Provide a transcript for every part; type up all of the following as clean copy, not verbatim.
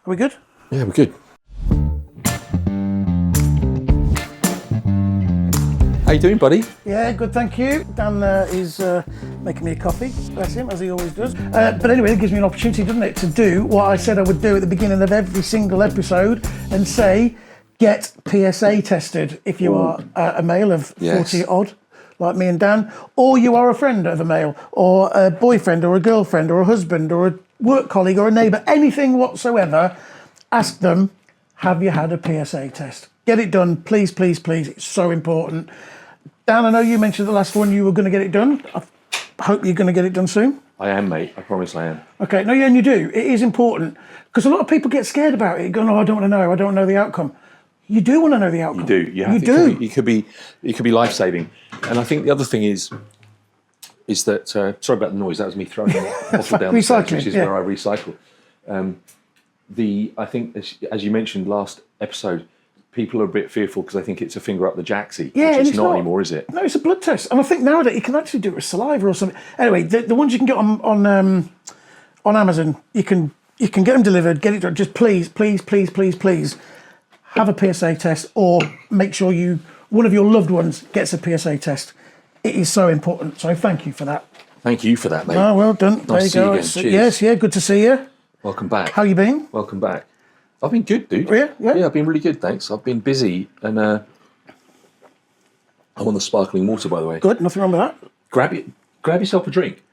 we good? Yeah, we're good. How you doing, buddy? Yeah, good, thank you. Dan is making me a coffee, bless him, as he always does. But anyway, it gives me an opportunity, doesn't it, to do what I said I would do at the beginning of every single episode and say, get PSA tested if you are a male of 40 odd, like me and Dan, or you are a friend of a male, or a boyfriend, or a girlfriend, or a husband, or a work colleague, or a neighbour, anything whatsoever. Ask them, have you had a PSA test? Get it done, please, please, please. It's so important. Dan, I know you mentioned the last one you were going to get it done. I hope you're going to get it done soon. I am, mate. I promise I am. Okay, no, yeah, and you do. It is important because a lot of people get scared about it. Going, oh, I don't want to know. I don't know the outcome. You do want to know the outcome. You do. You have to. It could be life-saving. And I think the other thing is that sorry about the noise. That was me throwing a bottle down the stairs, which is where I recycle. I think as you mentioned last episode, people are a bit fearful because they think it's a finger up the jacksie, which it's not anymore, is it? No, it's a blood test, and I think nowadays you can actually do it with saliva or something. Anyway, the ones you can get on Amazon, you can get them delivered. Get it done. Just please, please, please, please, please have a PSA test, or make sure one of your loved ones gets a PSA test. It is so important. So thank you for that. Thank you for that, mate. Oh, well done. Nice there you go. See you again. Yes, yeah, good to see you. Welcome back. How you been? Welcome back. I've been good, dude. Yeah? Yeah, I've been really good, thanks. I've been busy, and I'm on the sparkling water, by the way. Good, nothing wrong with that. Grab yourself a drink.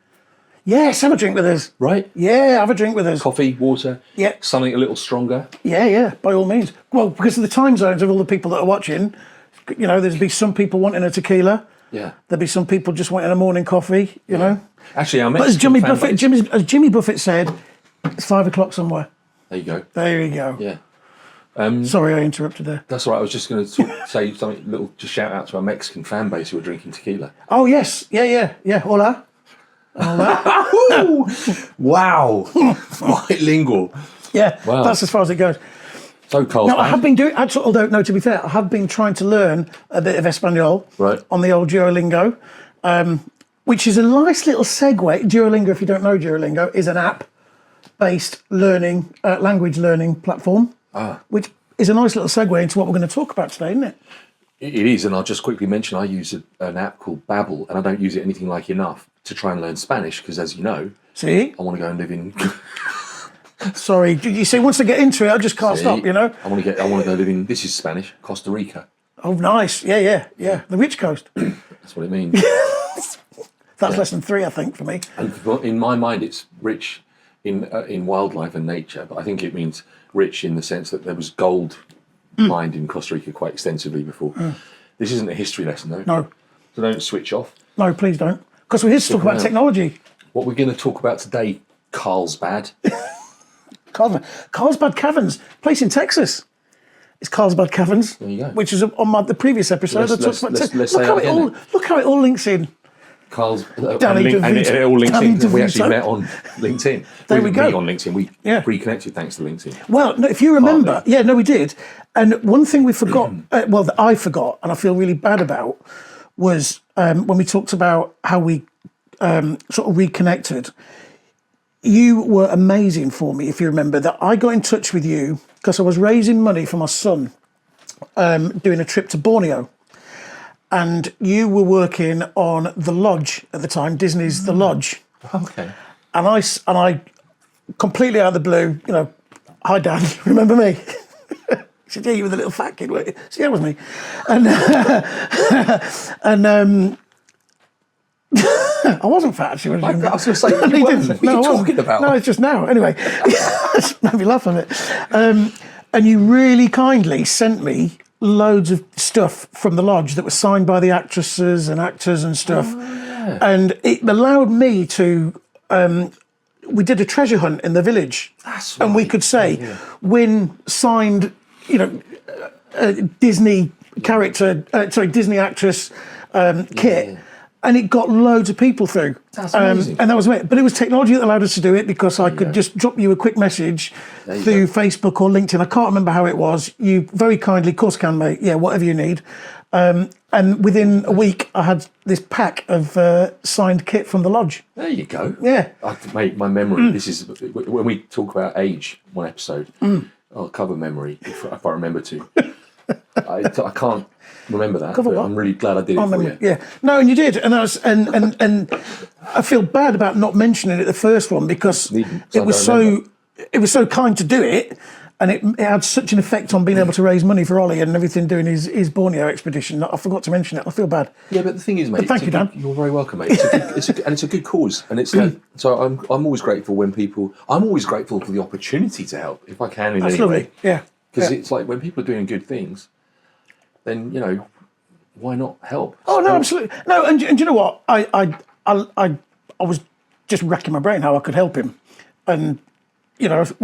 Yes, have a drink with us. Right? Yeah, have a drink with us. Coffee, water. Yeah. Something a little stronger. Yeah, by all means. Well, because of the time zones of all the people that are watching, there'd be some people wanting a tequila. Yeah. There'd be some people just wanting a morning coffee, you know. Actually, I met But as Jimmy Buffett said, it's 5 o'clock somewhere. There you go. There you go. Yeah. Sorry, I interrupted there. That's all right. I was just going to say something little, just shout out to our Mexican fan base who are drinking tequila. Oh, yes. Yeah. Hola. Wow. Bilingual. Yeah, wow. That's as far as it goes. So cold. No, I have been doing, actually, although, no, to be fair, I have been trying to learn a bit of Espanol on the old Duolingo, which is a nice little segue. Duolingo, if you don't know Duolingo, is an app-based language learning platform, which is a nice little segue into what we're going to talk about today, isn't it? It is, and I'll just quickly mention I use an app called Babbel, and I don't use it anything like enough to try and learn Spanish, because as you know, I want to go and live in... Sorry, you see, once I get into it, I just can't stop, you know? I want to go live in, this is Spanish, Costa Rica. Oh, nice. Yeah. The rich coast. That's what it means. That's less than 3, I think, for me. And in my mind, it's rich in wildlife and nature, but I think it means rich in the sense that there was gold mined in Costa Rica quite extensively before. This isn't a history lesson, though. No. So don't switch off. No, please don't. Because we're here to talk about technology. What we're going to talk about today, Carlsbad. Carlsbad Caverns, place in Texas. It's Carlsbad Caverns, there you go. Which is on the previous episode. Look how it all links in. And it all links in. We actually met on LinkedIn. There we go. On LinkedIn, we reconnected thanks to LinkedIn. Well, no, if you remember, we did. And one thing we forgot, that I forgot, and I feel really bad about, was when we talked about how we sort of reconnected. You were amazing for me, if you remember, that I got in touch with you because I was raising money for my son, doing a trip to Borneo. And you were working on The Lodge at the time, Disney's The Lodge. Okay. And I completely out of the blue, hi, Dad, remember me? He said, yeah, you were the little fat kid, weren't you? So, yeah, it was me. And I wasn't fat, actually. I was going to say, what are you talking about? No, it's just now. Anyway, just made me laugh on it. And you really kindly sent me loads of stuff from the lodge that was signed by the actresses and actors and stuff. And it allowed me to... we did a treasure hunt in the village. That's right. And we could say, win signed, Disney character, Disney actress kit. And it got loads of people through. That's amazing. And that was it. But it was technology that allowed us to do it, because I could just drop you a quick message through Facebook or LinkedIn. I can't remember how it was. You very kindly, of course can, mate. Yeah, whatever you need. And within a week, I had this pack of signed kit from the lodge. There you go. Yeah. Mate, my memory, this is, when we talk about age, one episode, I'll cover memory if I remember to. I can't remember that, Cover but what? I'm really glad I did it for you. Yeah, no, and you did, and and I feel bad about not mentioning it the first one because it was so kind to do it, and it had such an effect on being able to raise money for Ollie and everything doing his Borneo expedition that I forgot to mention it. I feel bad. Yeah, but the thing is, mate, But thank you, Dan. You're very welcome, mate. It's a good cause, and it's like, so I'm always grateful when people. I'm always grateful for the opportunity to help if I can in That's any lovely. way. Yeah, Because it's like when people are doing good things, then why not help? Oh no, absolutely no. And you know what? I was just racking my brain how I could help him, and and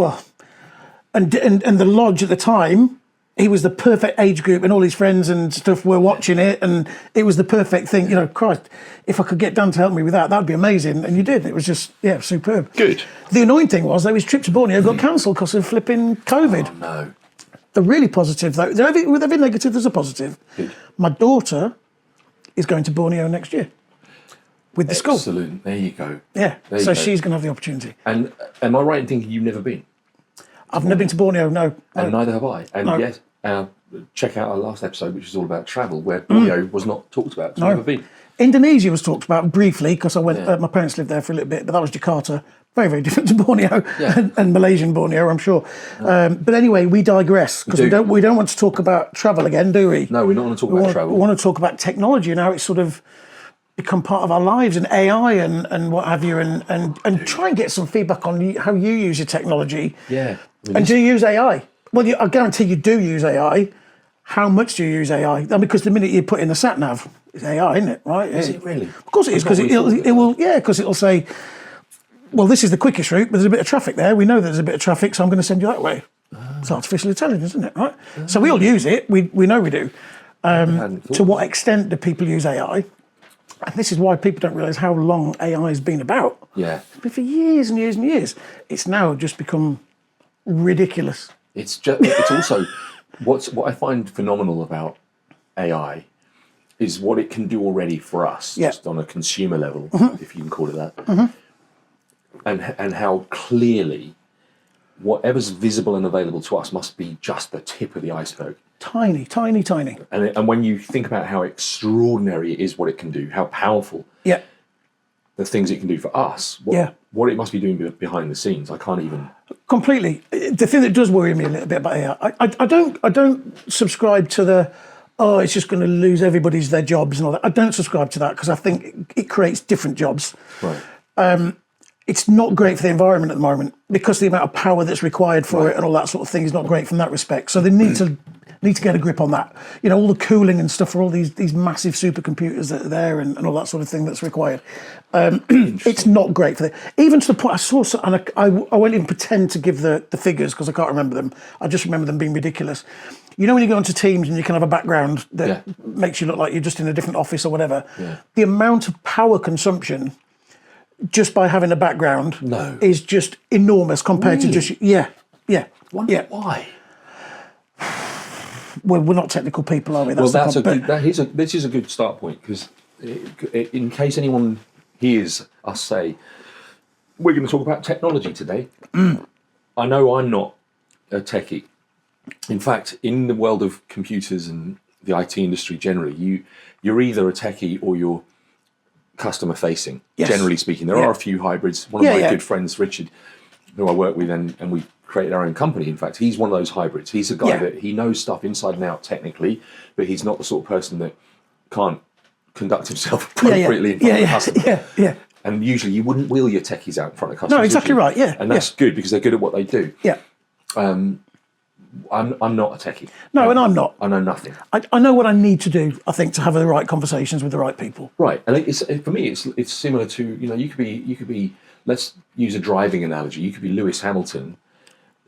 the lodge at the time, he was the perfect age group, and all his friends and stuff were watching it, and it was the perfect thing. Christ, if I could get Dan to help me with that'd be amazing. And you did. It was just superb. Good. The annoying thing was that his trip to Borneo got cancelled because of flipping COVID. Oh, no. The really positive, though, with every negative, there's a positive. Good. My daughter is going to Borneo next year with the school. Excellent. There you go. Yeah, There you so go. she's going to have the opportunity. And am I right in thinking you've never been? I've never been to Borneo, no. And neither have I. And No. yes, check out our last episode, which is all about travel, where Borneo was not talked about. So I've never been. Indonesia was talked about briefly because I went. My parents lived there for a little bit, but that was Jakarta. Very, very different to Borneo and Malaysian Borneo, I'm sure. But anyway, we digress because we don't want to talk about travel again, do we? No, we're not going to talk about travel. We want to talk about technology and how it's sort of become part of our lives, and AI and what have you, and try and get some feedback on how you use your technology. Yeah. And do you use AI? Well, I guarantee you do use AI. How much do you use AI? And because the minute you put in the sat nav, it's AI, isn't it? Right? Is it really? Of course it is, because it will. Yeah, because it'll say, well, this is the quickest route, but there's a bit of traffic there. We know there's a bit of traffic, so I'm going to send you that way. It's artificial intelligence, isn't it? Right? So we all use it. We know we do. To what extent do people use AI? And this is why people don't realise how long AI has been about. Yeah. It's been for years and years and years. It's now just become ridiculous. It's also what I find phenomenal about AI is what it can do already for us, just on a consumer level, if you can call it that, and how clearly whatever's visible and available to us must be just the tip of the iceberg. Tiny, tiny, tiny. And when you think about how extraordinary it is, what it can do, how powerful the things it can do for us, what it must be doing behind the scenes, I can't even. Completely. The thing that does worry me a little bit about AI, I don't subscribe to the, it's just going to lose their jobs and all that. I don't subscribe to that because I think it creates different jobs. Right. It's not great for the environment at the moment because the amount of power that's required for it and all that sort of thing is not great from that respect. So they need to get a grip on that. All the cooling and stuff for all these massive supercomputers that are there and all that sort of thing that's required. It's not great for even to the point I saw, and I won't even pretend to give the figures because I can't remember them. I just remember them being ridiculous. When you go onto Teams and you can have a background that makes you look like you're just in a different office or whatever, the amount of power consumption just by having a background is just enormous compared to just Why? We're not technical people, are we? This is a good start point because in case anyone hears us say we're going to talk about technology today, I know I'm not a techie. In fact, in the world of computers and the IT industry generally, you're either a techie or you're customer facing. Yes. Generally speaking, there are a few hybrids. One of my good friends, Richard, who I work with, and we created our own company. In fact, he's one of those hybrids. He's a guy that he knows stuff inside and out technically, but he's not the sort of person that can't conduct himself appropriately in front of a customer. And usually you wouldn't wheel your techies out in front of customers. No, exactly right. Yeah, and that's good because they're good at what they do. Yeah. I'm not a techie. No, and I'm not. I know nothing. I know what I need to do, I think, to have the right conversations with the right people. Right, and for me, it's similar to you could be. Let's use a driving analogy. You could be Lewis Hamilton,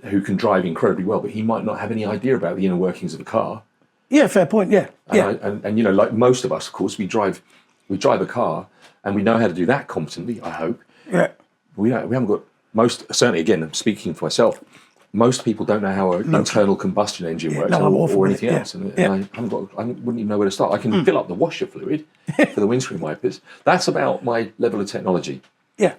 who can drive incredibly well, but he might not have any idea about the inner workings of a car. Yeah, fair point. Yeah, and like most of us, of course, we drive a car, and we know how to do that competently. I hope. Yeah. We haven't got most. Certainly, again, I'm speaking for myself. most people don't know how an internal combustion engine works no, I'm awful or with anything it, else. And I wouldn't even know where to start. I can fill up the washer fluid for the windscreen wipers. That's about my level of technology. Yeah.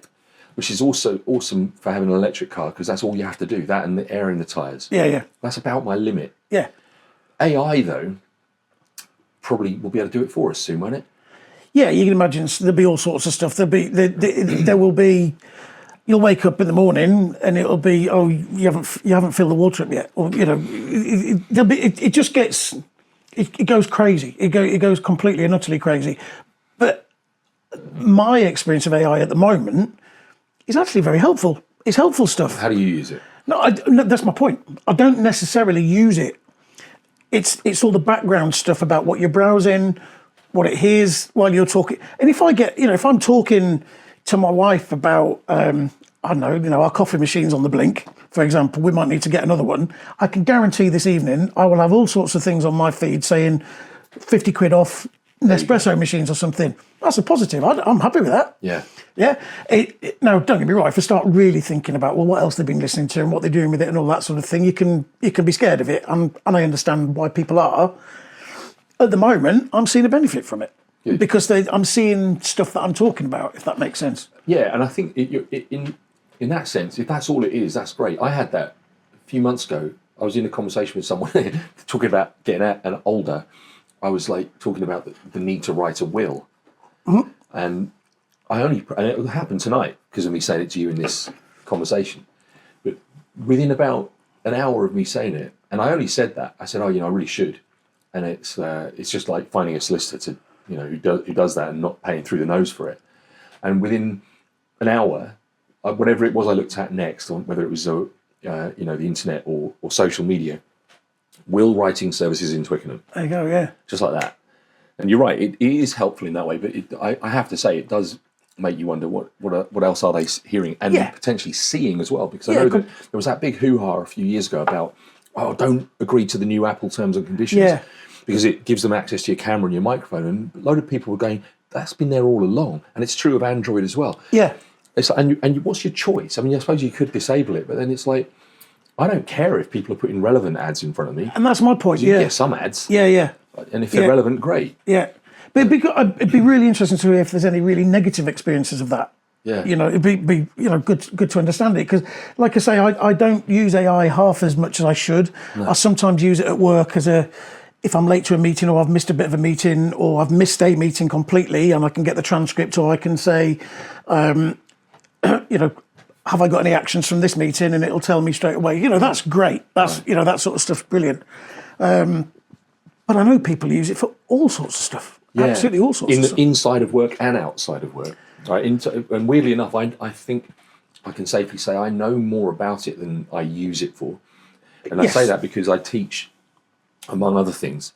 Which is also awesome for having an electric car, because that's all you have to do, that and the air in the tyres. Yeah. That's about my limit. Yeah. AI, though, probably will be able to do it for us soon, won't it? Yeah, you can imagine there'll be all sorts of stuff. There will be. You'll wake up in the morning and it'll be, oh, you haven't filled the water up yet, or it just gets, it goes crazy. It goes completely and utterly crazy. But my experience of AI at the moment is actually very helpful. It's helpful stuff. How do you use it? No, that's my point. I don't necessarily use it. It's all the background stuff about what you're browsing, what it hears while you're talking. And if I'm talking to my wife about, I don't know, our coffee machine's on the blink, for example, we might need to get another one. I can guarantee this evening I will have all sorts of things on my feed saying 50 quid off Nespresso machines or something. That's a positive. I'm happy with that. Yeah. Yeah. Now, don't get me wrong. If I start really thinking about, well, what else they've been listening to and what they're doing with it and all that sort of thing, you can be scared of it. And I understand why people are. At the moment, I'm seeing a benefit from it. Good. Because I'm seeing stuff that I'm talking about, if that makes sense. Yeah, and I think in that sense, if that's all it is, that's great. I had that a few months ago. I was in a conversation with someone talking about getting out and older. I was like talking about the need to write a will. Mm-hmm. And it happened tonight because of me saying it to you in this conversation. But within about an hour of me saying it, and I only said that, I said, I really should. And it's just like finding a solicitor to, who does that and not paying through the nose for it. And within an hour, whatever it was I looked at next, or whether it was the internet or social media, will writing services in Twickenham. There you go, yeah. Just like that. And you're right, it is helpful in that way, but I have to say it does make you wonder what else are they hearing and potentially seeing as well, because I know that there was that big hoo-ha a few years ago about, don't agree to the new Apple terms and conditions because it gives them access to your camera and your microphone, and a load of people were going, that's been there all along, and it's true of Android as well. Yeah. It's like, and what's your choice? I mean, I suppose you could disable it, but then it's like, I don't care if people are putting relevant ads in front of me. And that's my point, You get some ads. Yeah. And if they're relevant, great. Yeah. But it'd be really interesting to hear if there's any really negative experiences of that. Yeah. It'd be good to understand it, because, like I say, I don't use AI half as much as I should. No. I sometimes use it at work if I'm late to a meeting, or I've missed a bit of a meeting, or I've missed a meeting completely, and I can get the transcript, or I can say, have I got any actions from this meeting, and it'll tell me straight away. That's great. That's right. That sort of stuff's brilliant. But I know people use it for all sorts of stuff. Yeah. Absolutely all sorts of stuff. Inside of work and outside of work. Right? And weirdly enough, I think I can safely say I know more about it than I use it for. And I say that because I teach, among other things,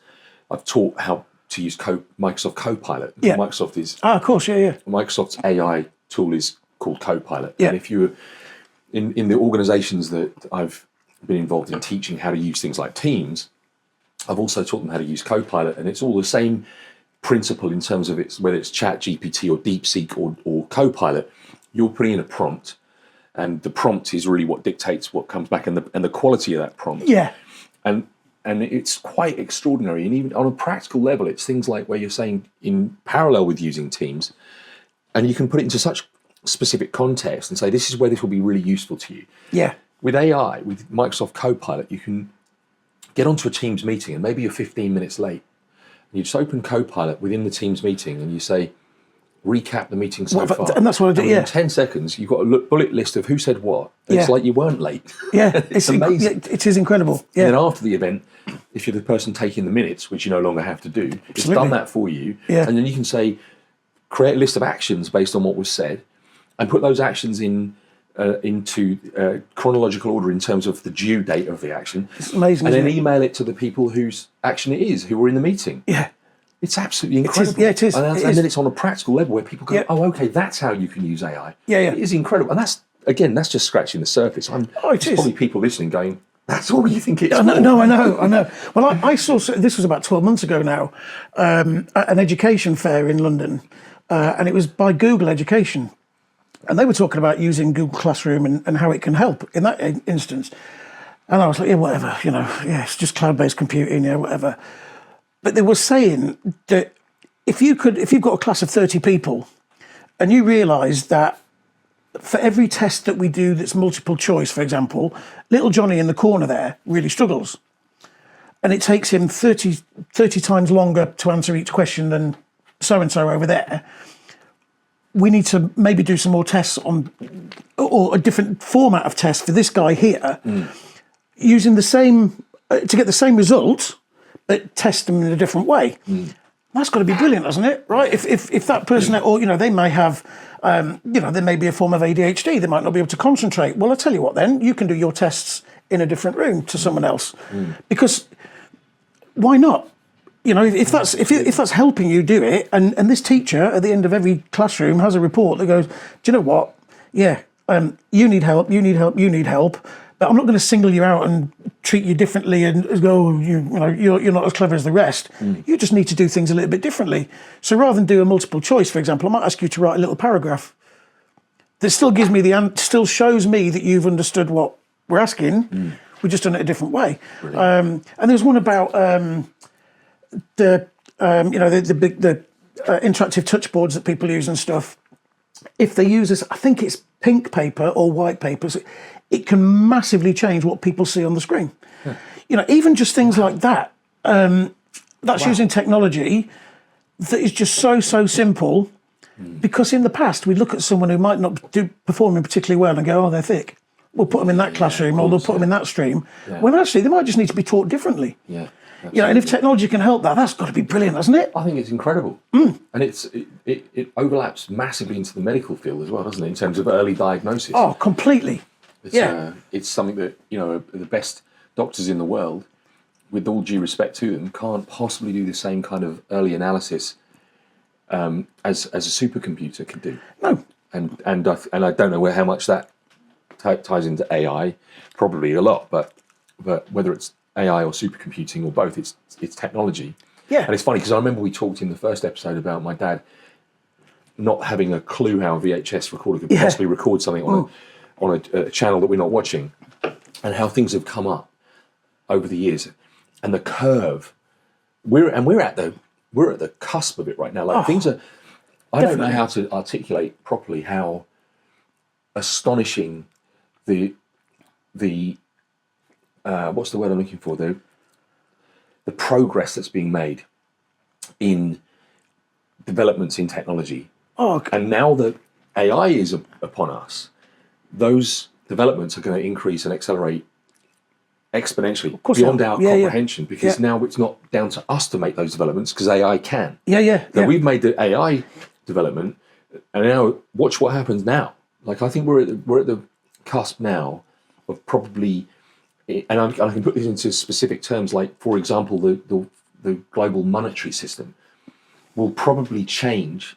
I've taught how to use Microsoft Copilot. Yeah. Microsoft is... of course, yeah. Microsoft's AI tool is called Copilot. Yeah. And if you're in the organisations that I've been involved in teaching how to use things like Teams, I've also taught them how to use Copilot, and it's all the same principle in terms of whether it's ChatGPT or DeepSeek or Copilot. You're putting in a prompt, and the prompt is really what dictates what comes back, and the quality of that prompt. Yeah. And it's quite extraordinary, and even on a practical level, it's things like where you're saying in parallel with using Teams, and you can put it into such specific context and say, this is where this will be really useful to you. Yeah. With AI, with Microsoft Copilot, you can get onto a Teams meeting and maybe you're 15 minutes late. And you just open Copilot within the Teams meeting and you say, recap the meeting so far. And that's what I do, In 10 seconds, you've got a bullet list of who said what. It's like you weren't late. Yeah, it's amazing. It is incredible. Yeah. And then after the event, if you're the person taking the minutes, which you no longer have to do, it's done that for you. Yeah. And then you can say, create a list of actions based on what was said and put those actions into chronological order in terms of the due date of the action. It's amazing. And then email it to the people whose action it is, who were in the meeting. Yeah. It's absolutely incredible. It is. And then it's on a practical level where people go, oh, okay, that's how you can use AI. Yeah. It is incredible. And that's just scratching the surface. There's probably people listening going, that's all you think it's for. No, I know. Well, I saw, this was about 12 months ago now, at an education fair in London, and it was by Google Education. And they were talking about using Google Classroom and how it can help in that instance. And I was like, yeah, whatever, yeah, it's just cloud-based computing, yeah, whatever. But they were saying that if you've got a class of 30 people and you realise that for every test that we do that's multiple choice, for example, little Johnny in the corner there really struggles. And it takes him 30 times longer to answer each question than so-and-so over there. We need to maybe do some more tests or a different format of test for this guy here, using the same, to get the same result, but test them in a different way. That's got to be brilliant, hasn't it? Right? If that person, or they may have, there may be a form of ADHD. They might not be able to concentrate. Well, I'll tell you what. Then you can do your tests in a different room to someone else, because why not? If that's helping you do it, and this teacher at the end of every classroom has a report that goes, do you know what? Yeah, you need help. You need help. You need help. But I'm not going to single you out and treat you differently and go, you're not as clever as the rest. You just need to do things a little bit differently. So rather than do a multiple choice, for example, I might ask you to write a little paragraph that still gives me still shows me that you've understood what we're asking. We've just done it a different way. And there's one about the interactive touch boards that people use and stuff. If they use this, I think it's pink paper or white paper, it can massively change what people see on the screen. Even just things like that. That's using technology that is just so simple. Because in the past, we look at someone who might not be performing particularly well and go, oh, they're thick. We'll put them in that classroom, or they'll put them in that stream. When actually, they might just need to be taught differently. And if technology can help that's got to be brilliant, hasn't it? I think it's incredible. And it overlaps massively into the medical field as well, doesn't it, in terms of early diagnosis? Oh, completely. It's something that, the best doctors in the world, with all due respect to them, can't possibly do the same kind of early analysis as a supercomputer could do. No. And I don't know how much that ties into AI, probably a lot, but whether it's AI or supercomputing or both, it's technology. And it's funny because I remember we talked in the first episode about my dad not having a clue how a VHS recorder could possibly record something on a channel that we're not watching, and how things have come up over the years, and the curve. We're at the cusp of it right now. Like things are. I don't know how to articulate properly how astonishing the what's the word I'm looking for? The progress that's being made in developments in technology. And now that AI is upon us, those developments are going to increase and accelerate exponentially beyond our comprehension, because now it's not down to us to make those developments, because AI can. So we've made the AI development, and now watch what happens now. Like, I think we're at the cusp now of probably, and I can put this into specific terms, like, for example, the global monetary system will probably change,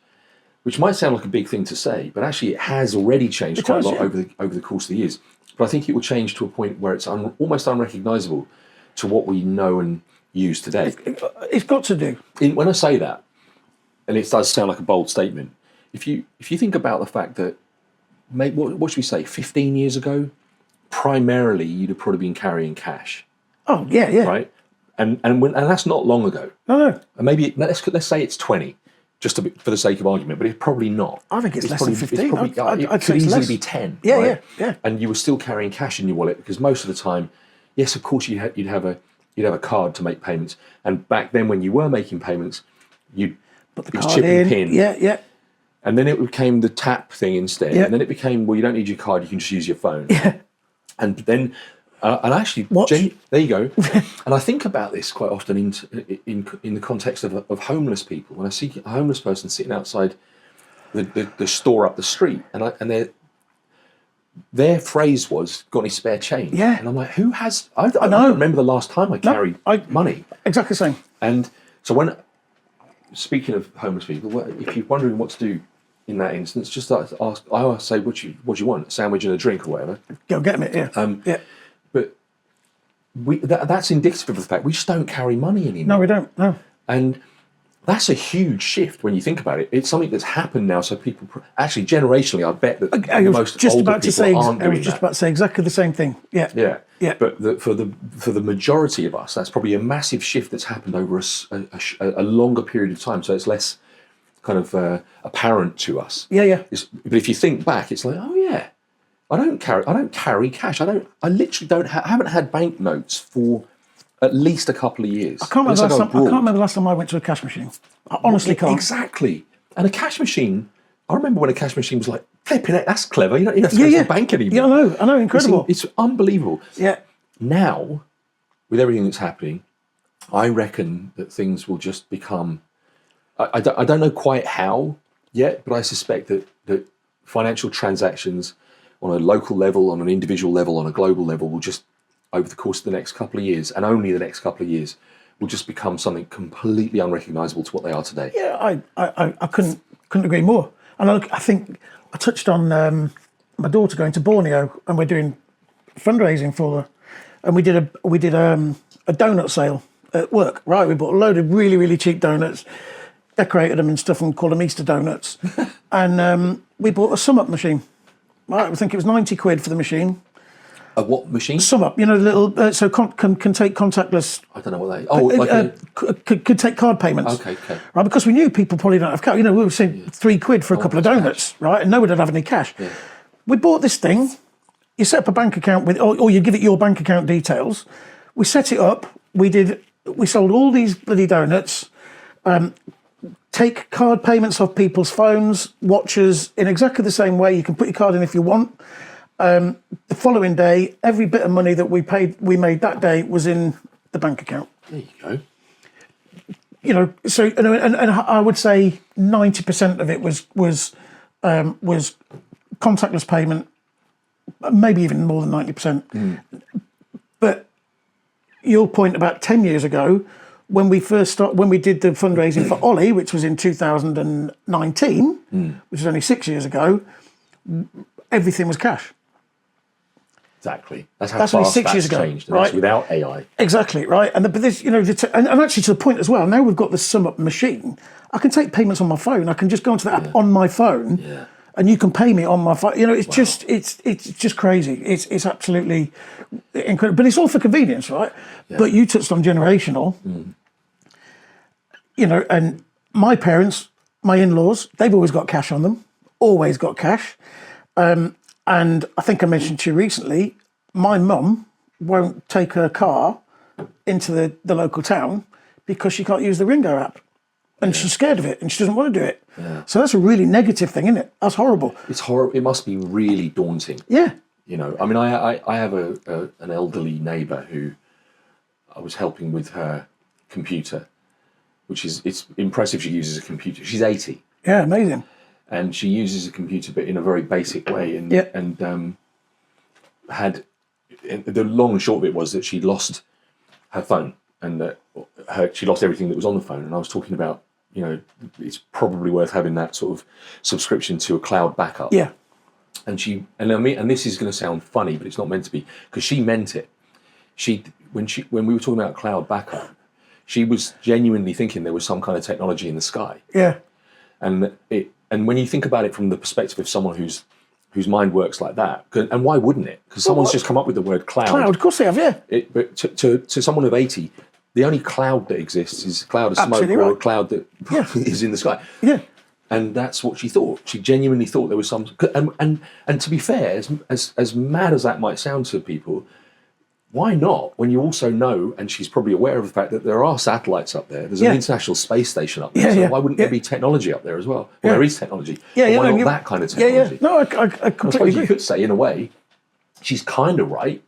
which might sound like a big thing to say, but actually it has already changed quite a lot over the course of the years. But I think it will change to a point where it's almost unrecognisable to what we know and use today. It's got to do. When I say that, and it does sound like a bold statement, if you think about the fact that, what should we say, 15 years ago, primarily you'd have probably been carrying cash. Oh, yeah. Right? And that's not long ago. No. And maybe, let's say it's 20, just for the sake of argument, but it's probably not. I think it's less than 15. It could easily be 10. Yeah. And you were still carrying cash in your wallet, because most of the time, yes, of course, you'd have a card to make payments. And back then, when you were making payments, you'd put the card in. PIN. Yeah. And then it became the tap thing instead. And then it became, well, you don't need your card, you can just use your phone. And then, and actually, there you go. And I think about this quite often in the context of homeless people. When I see a homeless person sitting outside the store up the street, and their phrase was, "Got any spare change?" And I'm like, who has? I don't remember the last time I carried money. Exactly the same. And so speaking of homeless people, if you're wondering what to do in that instance, just ask. I always say, "What do you want? A sandwich and a drink, or whatever." Go get me. But that's indicative of the fact we just don't carry money anymore. No, we don't. No. And That's a huge shift when you think about it. It's something that's happened now, so people actually generationally, I bet that I was most just older about to people say. aren't I was doing just that. about to say exactly the same thing. Yeah. Yeah, Yeah. But for the majority of us, that's probably a massive shift that's happened over a longer period of time. So it's less kind of apparent to us. Yeah. Yeah. But if you think back, it's like, oh yeah, I don't carry cash. I literally don't. Haven't had banknotes for at least a couple of years. I can't remember the last time I went to a cash machine. I honestly can't. Exactly. And a cash machine. I remember when a cash machine was like, flipping it, that's clever. You don't have to go to the bank anymore. Yeah, I know, incredible. It's unbelievable. Yeah. Now, with everything that's happening, I reckon that things will just become. I don't know quite how yet, but I suspect that financial transactions on a local level, on an individual level, on a global level, will just, over the course of the next couple of years, and only the next couple of years, will just become something completely unrecognisable to what they are today. Yeah, I couldn't agree more. And I think I touched on my daughter going to Borneo, and we're doing fundraising for her, and we did a donut sale at work. Right, we bought a load of really, really cheap donuts, decorated them and stuff, and called them Easter donuts, and we bought a sum up machine. Right, I think it was £90 for the machine. A what machine? Sum up, you know, the little can take contactless. I don't know what they. Oh, like could take card payments. Okay. Right, because we knew people probably don't have cash. You know, we were saying £3 for a couple of donuts, right, and no one would have any cash. Yeah. We bought this thing. You set up a bank account with, or you give it your bank account details. We set it up. We sold all these bloody donuts. Take card payments off people's phones, watches, in exactly the same way. You can put your card in if you want. The following day, every bit of money that we made that day was in the bank account. There you go. You know, so and I would say 90% of it was contactless payment, maybe even more than 90%. But your point about 10 years ago, when we did the fundraising for Ollie, which was in 2019, which was only 6 years ago, everything was cash. Exactly. That's how That's only fast 6 years that's ago, changed, and right? that's without AI. Exactly, right. And but this, you know, and actually to the point as well. Now we've got the sum up machine. I can take payments on my phone. I can just go into the app on my phone, and you can pay me on my phone. You know, it's just just crazy. It's absolutely incredible. But it's all for convenience, right? Yeah. But you touched on generational. You know, and my parents, my in-laws, they've always got cash on them. Always got cash. And I think I mentioned to you recently, my mum won't take her car into the local town because she can't use the Ringo app. And she's scared of it and she doesn't want to do it. Yeah. So that's a really negative thing, isn't it? That's horrible. It's horrible. It must be really daunting. Yeah. You know, I mean, I have an elderly neighbour who I was helping with her computer, which it's impressive she uses a computer. She's 80. Yeah, amazing. And she uses a computer, but in a very basic way. And had the long and short of it was that she lost her phone, and that she lost everything that was on the phone. And I was talking about, you know, it's probably worth having that sort of subscription to a cloud backup. Yeah. And this is going to sound funny, but it's not meant to be, because she meant it. When we were talking about cloud backup, she was genuinely thinking there was some kind of technology in the sky. Yeah. And when you think about it from the perspective of someone whose mind works like that, and why wouldn't it? Because someone's just come up with the word cloud. Cloud, of course they have, yeah. But to someone of 80, the only cloud that exists is a cloud of smoke or a cloud that is in the sky. Yeah. And that's what she thought. She genuinely thought there was some. And to be fair, as mad as that might sound to people, why not? When you also know, and she's probably aware of the fact that there are satulites up there. There's an international space station up there. So why wouldn't there be technology up there as well? Well, there is technology. But why not that kind of technology? No, I completely suppose agree. you could say, in a way, she's kind of right,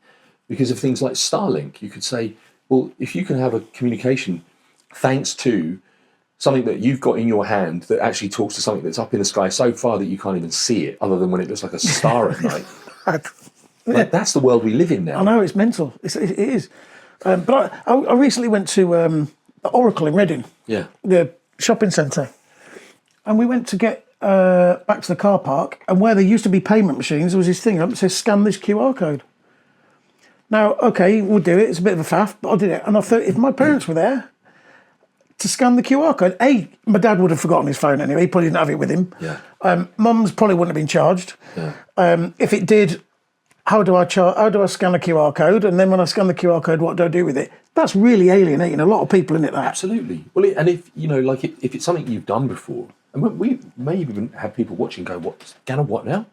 because of things like Starlink. You could say, well, if you can have a communication thanks to something that you've got in your hand that actually talks to something that's up in the sky so far that you can't even see it, other than when it looks like a star at night. Like, that's the world we live in now. I know, it's mental. It is. But I recently went to the Oracle in Reading, the shopping centre, and we went to get back to the car park, and where there used to be payment machines, there was this thing up that says, scan this QR code. Now, okay, we'll do it. It's a bit of a faff, but I did it. And I thought, if my parents were there, to scan the QR code. My dad would have forgotten his phone anyway. He probably didn't have it with him. Yeah. Mum's probably wouldn't have been charged. Yeah. If it did, how do I scan a QR code? And then when I scan the QR code, what do I do with it? That's really alienating a lot of people, isn't it? That Absolutely. Well, and if like if it's something you've done before, and we may even have people watching go, "What scan of what now?"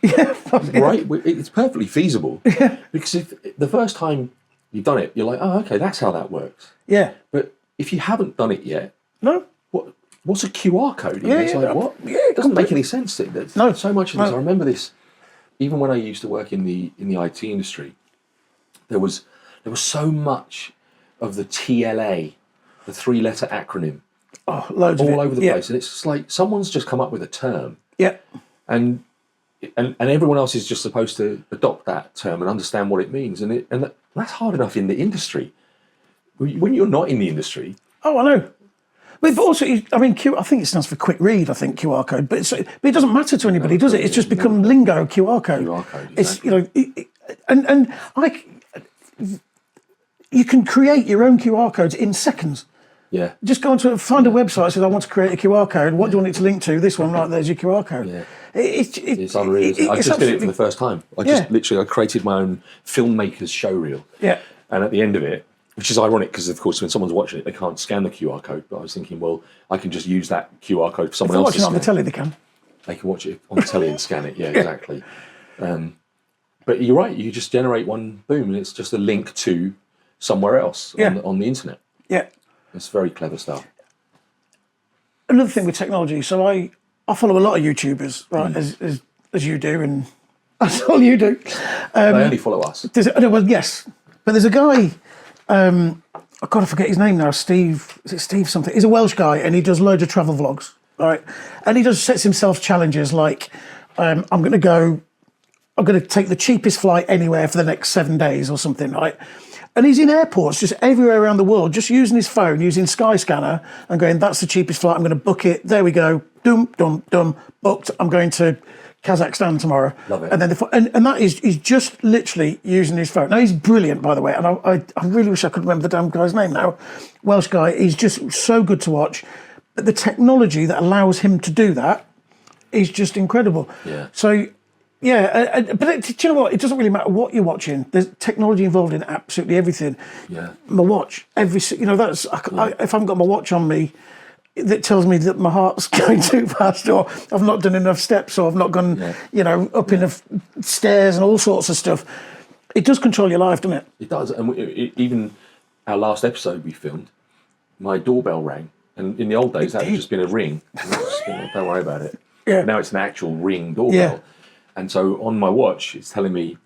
Yeah, right. It's perfectly feasible. Yeah. Because if the first time you've done it, you're like, "Oh, okay, that's how that works." Yeah. But if you haven't done it yet, no. What's a QR code? Yeah, it's like what? Yeah, it doesn't make any sense. There's no, so much of this. I remember this, even when I used to work in the IT industry. There was so much of the TLA, the 3-letter acronym, loads all of it. over the place, and it's just like someone's just come up with a term, and everyone else is just supposed to adopt that term and understand what it means, and that's hard enough in the industry. When you're not in the industry, I know. But also, I think it stands for quick read. I think QR code, but it doesn't matter to anybody, does it? It's just become lingo. QR code. QR code. Exactly. It's you can create your own QR codes in seconds. Yeah. Just go onto find a website that says I want to create a QR code. What do you want it to link to? This one, right? There's your QR code. Yeah. It's unreal. I just did it for the first time. I created my own filmmaker's showreel. Yeah. And at the end of it, which is ironic because, of course, when someone's watching it, they can't scan the QR code. But I was thinking, well, I can just use that QR code for someone else to scan. If they're watching it on the telly, they can. They can watch it on the telly and scan it. Yeah, exactly. But you're right. You just generate one, boom, and it's just a link to somewhere else on the internet. Yeah. It's very clever stuff. Another thing with technology, so I follow a lot of YouTubers, right, as you do, and that's all you do. They only follow us. Yes. But there's a guy, I've got to forget his name now, Steve, is it Steve something? He's a Welsh guy, and he does loads of travel vlogs, right? And he sets himself challenges like, I'm going to take the cheapest flight anywhere for the next 7 days or something, right? And he's in airports just everywhere around the world, just using his phone, using Skyscanner and going, that's the cheapest flight, I'm going to book it. There we go. Dum, booked. I'm going to Kazakhstan tomorrow. Love it. And then and that is, he's just literally using his phone. Now, he's brilliant, by the way, and I really wish I could remember the damn guy's name now. Welsh guy, he's just so good to watch. But the technology that allows him to do that is just incredible. Yeah. So, yeah, but do you know what? It doesn't really matter what you're watching. There's technology involved in absolutely everything. Yeah. My watch, if I haven't got my watch on me, that tells me that my heart's going too fast, or I've not done enough steps, or I've not gone, up enough stairs and all sorts of stuff. It does control your life, doesn't it? It does. And even our last episode we filmed, my doorbell rang. And in the old days, that had just been a ring. Don't worry about it. Yeah. Now it's an actual ring doorbell. Yeah. And so on my watch, it's telling me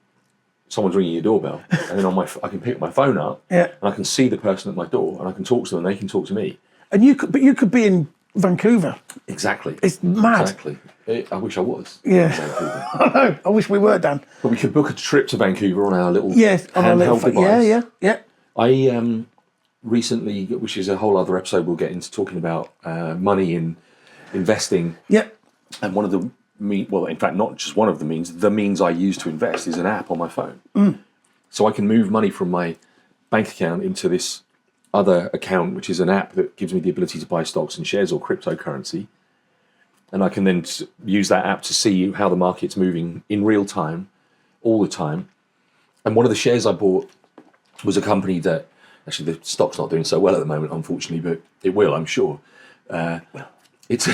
someone's ringing your doorbell. And then I can pick my phone up, and I can see the person at my door, and I can talk to them, and they can talk to me. And you could be in Vancouver. Exactly. It's mad. Exactly. I wish I was. Yeah. I know. I wish we were, Dan. But we could book a trip to Vancouver on our little handheld device. Yeah. I recently, which is a whole other episode we'll get into, talking about money in investing. Yeah. And one of the in fact, not just one of the means I use to invest is an app on my phone. So I can move money from my bank account into this other account, which is an app that gives me the ability to buy stocks and shares or cryptocurrency. And I can then use that app to see how the market's moving in real time, all the time. And one of the shares I bought was a company that, actually the stock's not doing so well at the moment, unfortunately, but it will, I'm sure. It's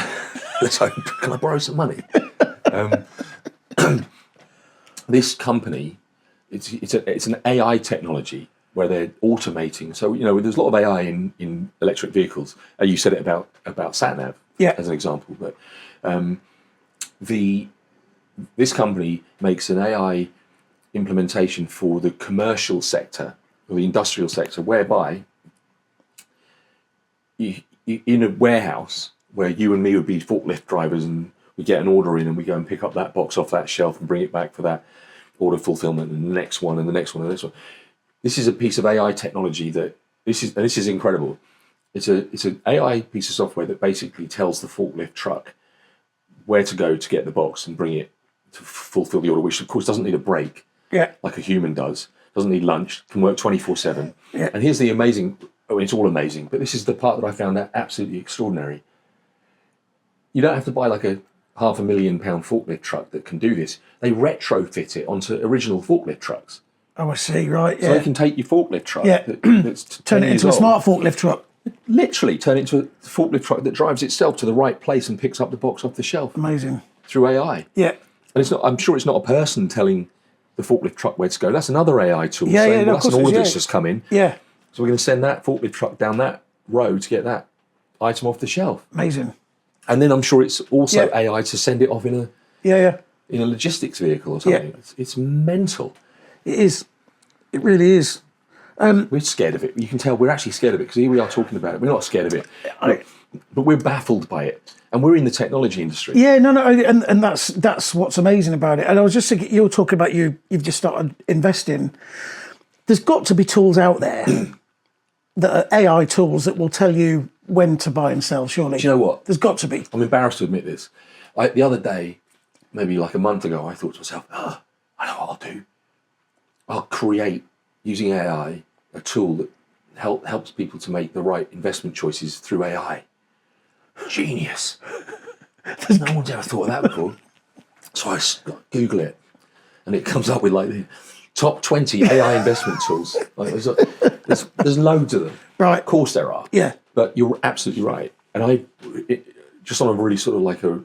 let's hope. Can I borrow some money? This company, it's an AI technology where they're automating. So there's a lot of AI in electric vehicles. You said it about sat-nav as an example, but this company makes an AI implementation for the commercial sector or the industrial sector, whereby in a warehouse where you and me would be forklift drivers, and we get an order in and we go and pick up that box off that shelf and bring it back for that order fulfillment, and the next one and the next one and the next one. This is a piece of AI technology this is incredible. It's an AI piece of software that basically tells the forklift truck where to go to get the box and bring it to fulfill the order, which of course doesn't need a break like a human does. Doesn't need lunch, can work 24/7. Yeah. And here's the amazing it's all amazing. But this is the part that I found absolutely extraordinary. You don't have to buy like a £500,000 forklift truck that can do this. They retrofit it onto original forklift trucks. Oh, I see. Right. So they can take your forklift truck, that's turn 10 it years into a old, smart forklift truck. literally turn it into a forklift truck that drives itself to the right place and picks up the box off the shelf Amazing. through AI. Yeah. And it's not. I'm sure it's not a person telling the forklift truck where to go. That's another AI tool. Yeah, saying, yeah, well, of that's an course it order is, that's just come in. Yeah. So we're going to send that forklift truck down that road to get that item off the shelf. Amazing. And then I'm sure it's also Yeah. AI to send it off in a Yeah. logistics vehicle or something. Yeah. It's mental. It is. It really is. We're scared of it. You can tell we're actually scared of it because here we are talking about it. We're not scared of it, but we're baffled by it. And we're in the technology industry. Yeah, no, and that's what's amazing about it. And I was just thinking, you were talking about you've just started investing. There's got to be tools out there that are AI tools that will tell you when to buy and sell, surely. Do you know what? There's got to be. I'm embarrassed to admit this. The other day, maybe like a month ago, I thought to myself, I know what I'll do. I'll create, using AI, a tool that helps people to make the right investment choices through AI. Genius. No one's ever thought of that before. So I Google it, and it comes up with like the top 20 AI investment tools. Like there's loads of them. Right. Of course there are. Yeah. But you're absolutely right. And just on a really sort of like a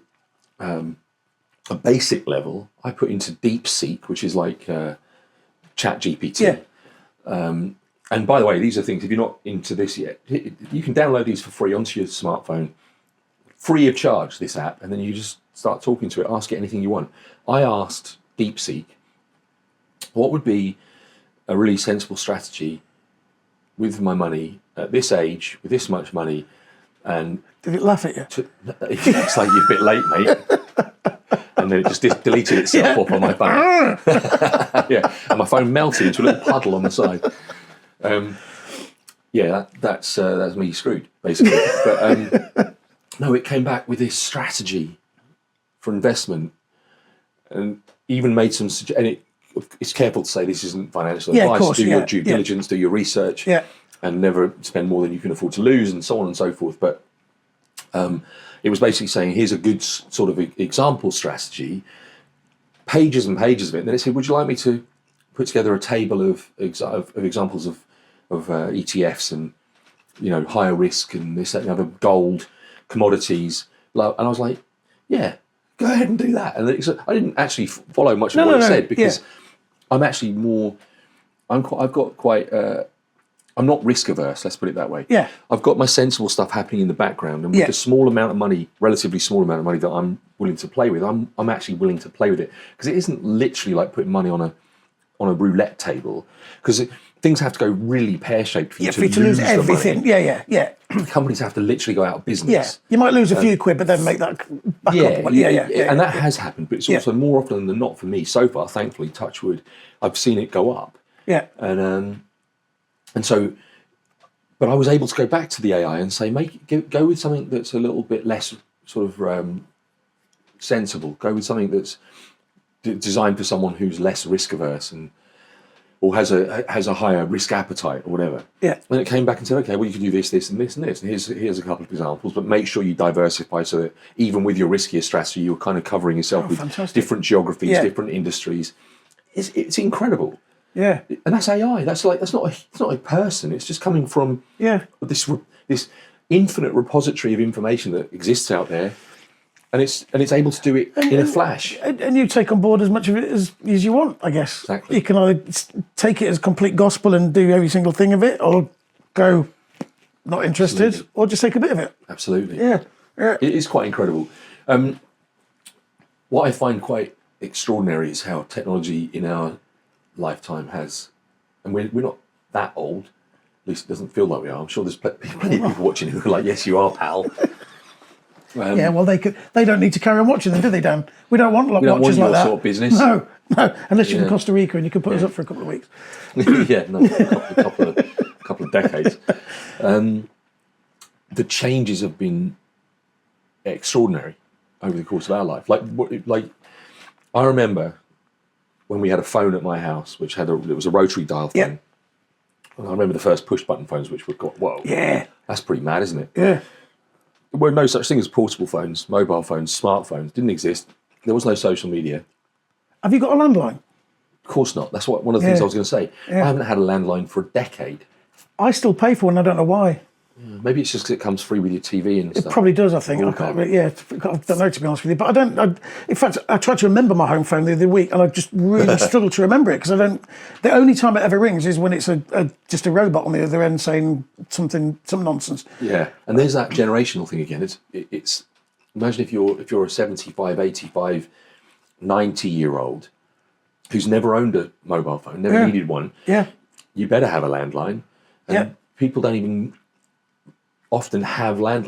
basic level, I put into DeepSeek, which is like ChatGPT. Yeah. And by the way, these are things, if you're not into this yet, you can download these for free onto your smartphone, free of charge, this app, and then you just start talking to it, ask it anything you want. I asked DeepSeek, what would be a really sensible strategy with my money at this age, with this much money, and... Did it laugh at you? It's like, you're a bit late, mate. And then it just deleted itself off on my phone. Yeah, and my phone melted into a little puddle on the side. That's me screwed, basically. But no, it came back with this strategy for investment, and even made some. And it's careful to say this isn't financial advice. Of course, do your due diligence, do your research, and never spend more than you can afford to lose, and so on and so forth. But it was basically saying, here's a good sort of example strategy, pages and pages of it. And then it said, would you like me to put together a table of examples of ETFs and, higher risk and this, that, and the other, gold, commodities. And I was like, yeah, go ahead and do that. And I didn't actually follow much of what it said, because I'm actually I'm not risk averse, let's put it that way. Yeah. I've got my sensible stuff happening in the background, and with the small amount of money, relatively small amount of money that I'm willing to play with, I'm actually willing to play with it, because it isn't literally like putting money on a roulette table, because things have to go really pear-shaped for you to lose everything. The money. Yeah. Companies have to literally go out of business. Yeah, you might lose a few quid, but then make that back up. And that has happened, but it's also more often than not for me so far, thankfully, touch wood, I've seen it go up. Yeah. And so, but I was able to go back to the AI and say, go with something that's a little bit less sort of sensible. Go with something that's designed for someone who's less risk averse or has a higher risk appetite or whatever. Yeah. And it came back and said, okay, well, you can do this, this, and this, and this. And here's a couple of examples, but make sure you diversify so that even with your riskier strategy, you're kind of covering yourself with different geographies, different industries. It's incredible. Yeah, and that's AI. That's not a person. It's just coming from this infinite repository of information that exists out there, and it's able to do it in a flash. And you take on board as much of it as you want, I guess. Exactly. You can either take it as complete gospel and do every single thing of it, or go not interested, or just take a bit of it. Absolutely. Yeah. It is quite incredible. What I find quite extraordinary is how technology in our lifetime has, and we're not that old, at least it doesn't feel like we are. I'm sure there's plenty of people watching who are like, yes, you are, pal. Well, they don't need to carry on watching them, do they, Dan? We don't want watchers like that. Sort of business. No, unless you're in Costa Rica and you can put us up for a couple of weeks. A couple of decades. The changes have been extraordinary over the course of our life. Like I remember when we had a phone at my house, which it was a rotary dial phone. I remember the first push button phones, which were whoa, Yeah. that's pretty mad, isn't it? Yeah. There were no such thing as portable phones, mobile phones, smartphones didn't exist. There was no social media. Have you got a landline? Of course not. That's one of the things Yeah. I was going to say. Yeah. I haven't had a landline for a decade. I still pay for one. I don't know why. Maybe it's just because it comes free with your TV and stuff. Probably does, I think. I Broadband. can't really, yeah, I don't know, to be honest with you. But in fact, I tried to remember my home phone the other week and I just really struggled to remember it because the only time it ever rings is when it's just a robot on the other end saying some nonsense. Yeah, and there's that generational thing again. It's imagine if you're a 75, 85, 90-year-old who's never owned a mobile phone, never needed one. Yeah. You better have a landline. And people don't even often have I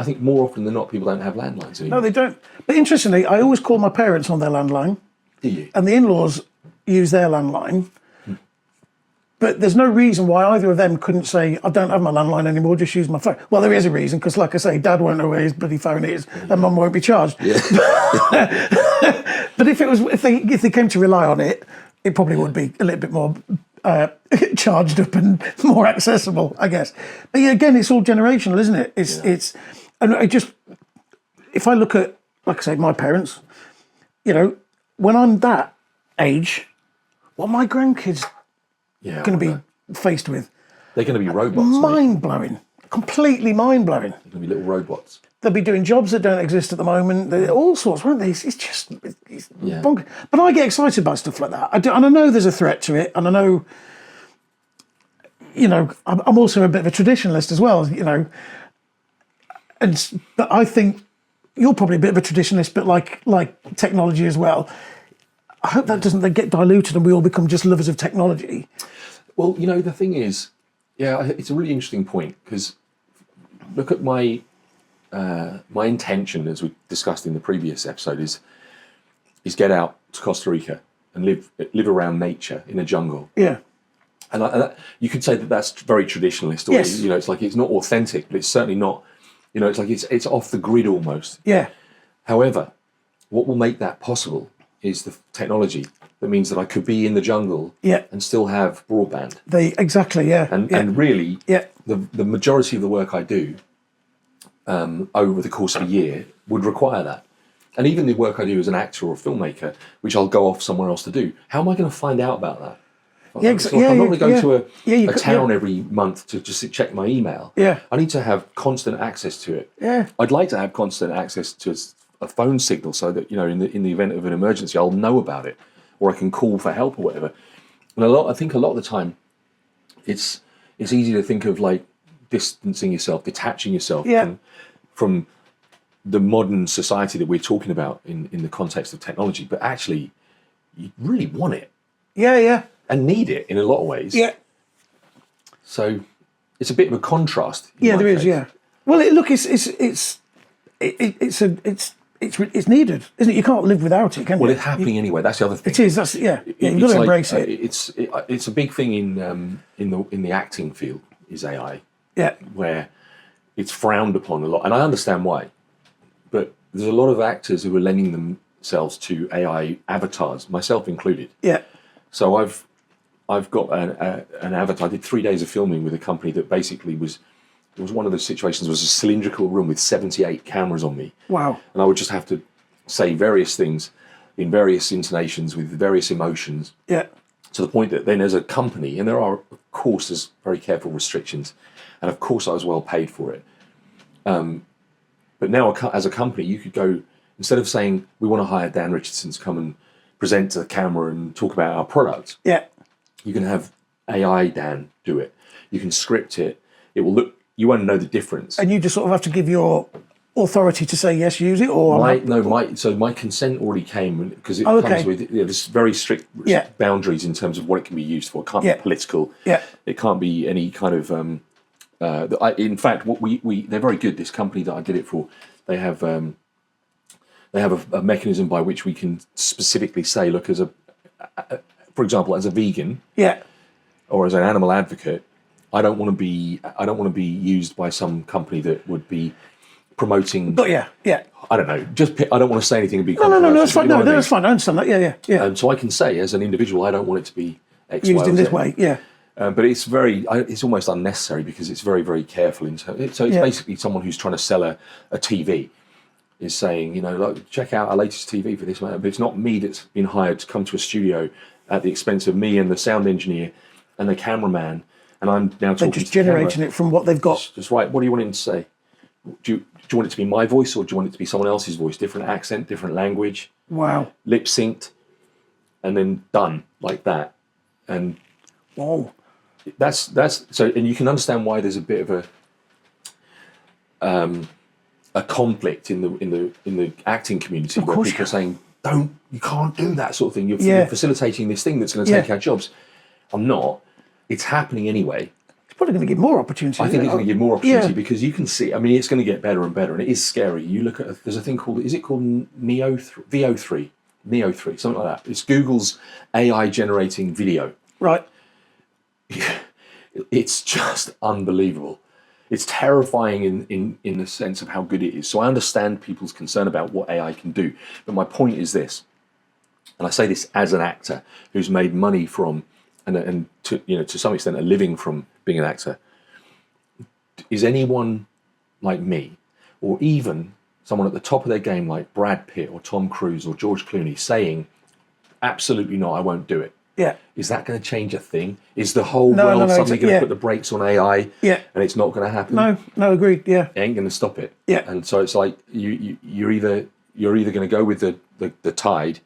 think more often than not, people don't have landlines anymore. No, they don't. But interestingly, I always call my parents on their landline. Do you? And the in-laws use their landline. But there's no reason why either of them couldn't say, I don't have my landline anymore, just use my phone. Well, there is a reason, because like I say, Dad won't know where his bloody phone is, and Mum won't be charged. Yeah. But if they came to rely on it, it probably would be a little bit more charged up and more accessible, I guess. But yeah, again, it's all generational, isn't it? And I just, if I look at, like I say, my parents, when I'm that age, what my grandkids going to be faced with? They're going to be robots. Mind-blowing. Completely mind-blowing. They're going to be little robots. They'll be doing jobs that don't exist at the moment. They're all sorts, won't they? It's bonkers. But I get excited by stuff like that. And I know there's a threat to it. And I know, I'm also a bit of a traditionalist as well, But I think you're probably a bit of a traditionalist, but like technology as well. I hope that doesn't get diluted and we all become just lovers of technology. Well, the thing is, it's a really interesting point because look at my intention, as we discussed in the previous episode, is get out to Costa Rica and live around nature in a jungle. Yeah. And you could say that that's very traditionalist, or Yes. it's like it's not authentic, but it's certainly not. It's like it's off the grid almost. Yeah. However, what will make that possible is the technology that means that I could be in the jungle and still have broadband. Exactly, yeah. And really, the majority of the work I do over the course of a year would require that. And even the work I do as an actor or a filmmaker, which I'll go off somewhere else to do, how am I going to find out about that? I'm not going to go to a town every month to just check my email. Yeah. I need to have constant access to it. Yeah. I'd like to have constant access to a phone signal so that, in the event of an emergency, I'll know about it, or I can call for help or whatever. And I think a lot of the time, it's easy to think of like distancing yourself, detaching yourself from the modern society that we're talking about in the context of technology. But actually, you really want it. Yeah, yeah. And need it in a lot of ways. Yeah. So it's a bit of a contrast. Yeah, there is. case. Yeah. Well, it's needed, isn't it? You can't live without it, can you? Well, it's happening anyway. That's the other thing. It is. You've got to embrace it. It's a big thing in the acting field is AI. Yeah. Where it's frowned upon a lot, and I understand why. But there's a lot of actors who are lending themselves to AI avatars, myself included. Yeah. So I've got an avatar. I did 3 days of filming with a company that basically was one of the situations was a cylindrical room with 78 cameras on me. Wow. And I would just have to say various things in various intonations with various emotions. Yeah. To the point that then as a company, and there are, of course, there's very careful restrictions, and of course I was well paid for it. But now as a company, you could go, instead of saying, we want to hire Dan Richardson to come and present to the camera and talk about our product. Yeah. You can have AI Dan do it. You can script it. It will look, you won't know the difference. And you just sort of have to give your authority to say, yes, use it, or... My consent already came because it comes with this very strict boundaries in terms of what it can be used for. It can't be political. Yeah. It can't be any kind of... in fact, what they're very good. This company that I did it for, they have a mechanism by which we can specifically say, look, for example, as a vegan, or as an animal advocate, I don't want to be used by some company that would be promoting. But yeah. I don't know. I don't want to say anything and be No, that's fine. That's fine. I understand that. Yeah. So I can say, as an individual, I don't want it to be X, used Y, or in Z. this way. Yeah. But it's it's almost unnecessary because it's very, very careful. So it's basically someone who's trying to sell a TV is saying, like, check out our latest TV for this amount. But it's not me that's been hired to come to a studio at the expense of me and the sound engineer and the cameraman. And I'm now talking They're just generating it from what they've got. Just right. What do you want him to say? Do you want it to be my voice or do you want it to be someone else's voice? Different accent, different language. Wow. Lip synced, and then done like that. And wow. That's so, and you can understand why there's a bit of a conflict in the acting community where people are saying, you can't do that sort of thing. You're facilitating this thing that's going to take our jobs. I'm not. It's happening anyway. It's probably going to give more opportunity. I think it's going to give more opportunity because you can see. I mean, it's going to get better and better, and it is scary. You look at there's a thing called VO3, Neo3, something like that. It's Google's AI generating video. Right. It's just unbelievable. It's terrifying in the sense of how good it is. So I understand people's concern about what AI can do. But my point is this, and I say this as an actor who's made money from, and to some extent a living from being an actor. Is anyone like me, or even someone at the top of their game like Brad Pitt or Tom Cruise or George Clooney saying, absolutely not, I won't do it? Yeah. Is that going to change a thing? Is the whole world suddenly going to put the brakes on AI? Yeah. And it's not going to happen? No, agreed. Yeah. It ain't going to stop it. Yeah. And so it's like you're either going to go with the tide,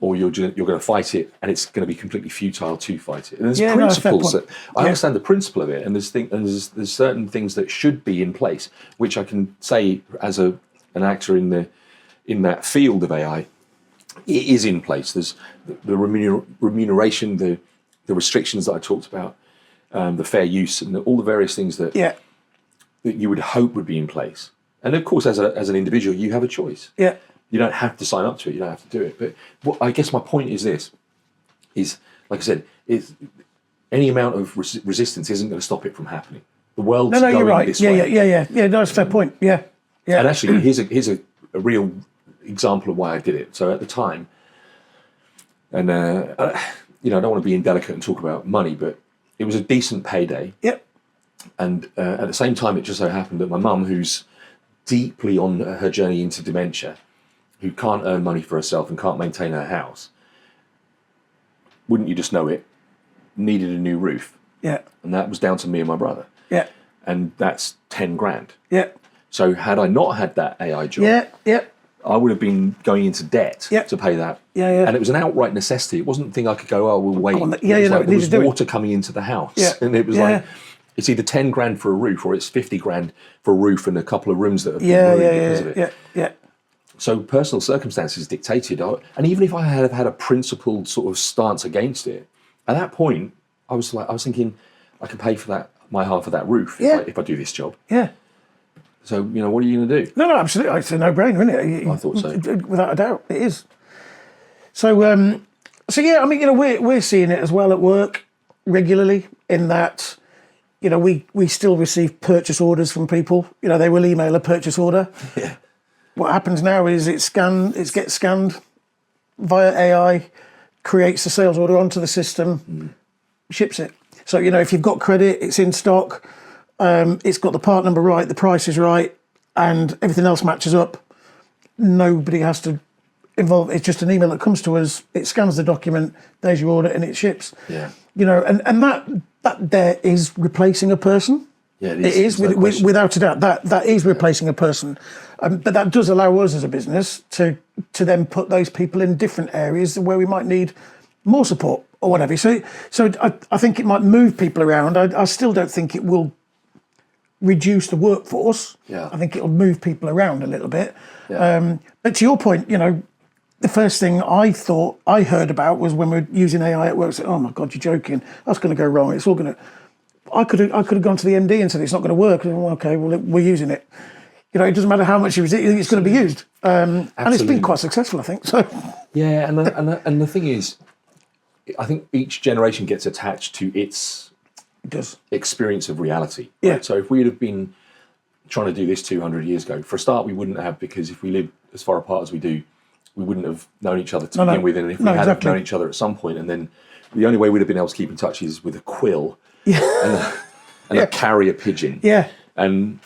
or you're going to fight it, and it's going to be completely futile to fight it. And there's principles that I understand the principle of it, and there's certain things that should be in place, which I can say as an actor in that field of AI. It is in place. There's the remuneration, the restrictions that I talked about, the fair use, and all the various things that you would hope would be in place. And of course, as an individual, you have a choice. Yeah. You don't have to sign up to it. You don't have to do it. But I guess my point is this: is like I said, any amount of resistance isn't going to stop it from happening. The world's going you're right. this way. Yeah. No, that's a fair point. Yeah. And actually, here's a real example of why I did it. So at the time, and I don't want to be indelicate and talk about money, but it was a decent payday. Yep. And at the same time, it just so happened that my mum, who's deeply on her journey into dementia, who can't earn money for herself and can't maintain her house, wouldn't you just know it, needed a new roof. Yeah. And that was down to me and my brother. Yeah. And that's 10 grand. Yeah. So had I not had that AI job, I would have been going into debt to pay that. Yeah. And it was an outright necessity. It wasn't a thing I could go, we'll wait. There was water coming into the house. Yeah. And it was like, it's either 10 grand for a roof or it's 50 grand for a roof and a couple of rooms that have been ruined because of it. Yeah. So personal circumstances dictated, and even if I had had a principled sort of stance against it, at that point, I was thinking, I can pay for my half of that roof if I do this job. Yeah. So, what are you going to do? No, absolutely. It's a no-brainer, isn't it? I thought so. Without a doubt, it is. So, I mean, we're seeing it as well at work regularly in that, we still receive purchase orders from people. They will email a purchase order. Yeah. What happens now is it gets scanned via AI, creates the sales order onto the system, ships it. So, if you've got credit, it's in stock, it's got the part number right, the price is right, and everything else matches up. Nobody has to involve. It's just an email that comes to us. It scans the document. There's your order, and it ships. Yeah. And that there is replacing a person. Yeah, it is without a doubt. That is replacing a person, but that does allow us as a business to then put those people in different areas where we might need more support or whatever. So I think it might move people around. I still don't think it will reduce the workforce. Yeah. I think it'll move people around a little bit. Yeah. But to your point, the first thing I thought I heard about was when we're using AI at work. I said, "Oh my God, you're joking! That's going to go wrong. It's all going to." I could have gone to the MD and said it's not going to work. And, okay, well we're using it. It doesn't matter how much it's going to be used, and it's been quite successful, I think. So yeah, and the thing is, I think each generation gets attached to its experience of reality. Yeah. Right? So if we had have been trying to do this 200 years ago, for a start, we wouldn't have, because if we lived as far apart as we do, we wouldn't have known each other to begin with, and if we had known each other at some point, and then the only way we'd have been able to keep in touch is with a quill and a carrier pigeon. Yeah. And